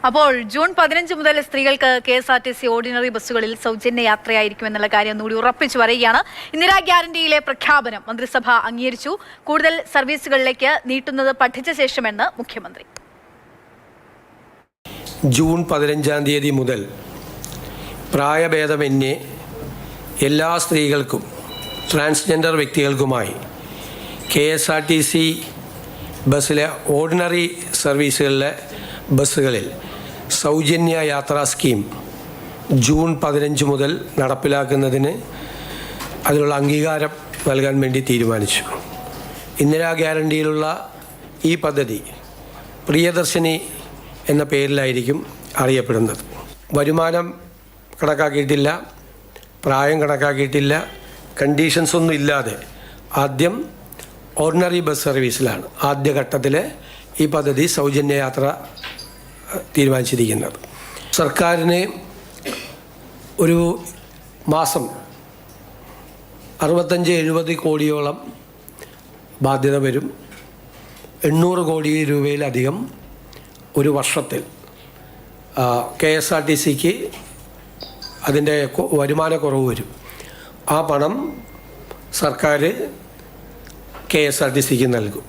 അപ്പോൾ ജൂൺ 15 മുതൽ സ്ത്രീകൾക്ക് KSRTC ഓർഡിനറി ബസ്സുകളിൽ സൗജന്യ യാത്രയായിരിക്കുമെന്നുള്ള കാര്യം ഒന്നുകൂടി ഉറപ്പിച്ചു പറയുകയാണ്. ഇന്ദിരാ ഗ്യാരണ്ടിയിലെ പ്രഖ്യാപനം മന്ത്രിസഭ അംഗീകരിച്ചു. കൂടുതൽ സർവീസുകളിലേക്ക് നീട്ടുന്നത് പഠിച്ച ശേഷമെന്ന് മുഖ്യമന്ത്രി. ജൂൺ 15 തീയതി മുതൽ പ്രായഭേദമന്യേ എല്ലാ സ്ത്രീകൾക്കും ട്രാൻസ്ജെൻഡർ വ്യക്തികൾക്കുമായി KSRTC ബസ്സിലെ ഓർഡിനറി സർവീസുകളിലെ ബസ്സുകളിൽ സൗജന്യ യാത്രാ സ്കീം ജൂൺ 15 മുതൽ നടപ്പിലാക്കുന്നതിന് അതിനുള്ള അംഗീകാരം നൽകാൻ വേണ്ടി തീരുമാനിച്ചു. ഇന്ദിരാ ഗ്യാരണ്ടിയിലുള്ള ഈ പദ്ധതി പ്രിയദർശിനി എന്ന പേരിലായിരിക്കും അറിയപ്പെടുന്നത്. വരുമാനം കണക്കാക്കിയിട്ടില്ല, പ്രായം കണക്കാക്കിയിട്ടില്ല, കണ്ടീഷൻസ് ഒന്നും ഇല്ലാതെ ആദ്യം ഓർഡിനറി ബസ് സർവീസിലാണ് ആദ്യഘട്ടത്തിൽ ഈ പദ്ധതി സൗജന്യ യാത്ര തീരുമാനിച്ചിരിക്കുന്നത്. സർക്കാരിന് ഒരു മാസം 65-70 കോടിയോളം ബാധ്യത വരും. 800 കോടി രൂപയിലധികം ഒരു വർഷത്തിൽ KSRTCക്ക് അതിൻ്റെ വരുമാനക്കുറവ് വരും. ആ പണം സർക്കാർ KSRTCക്ക് നൽകും.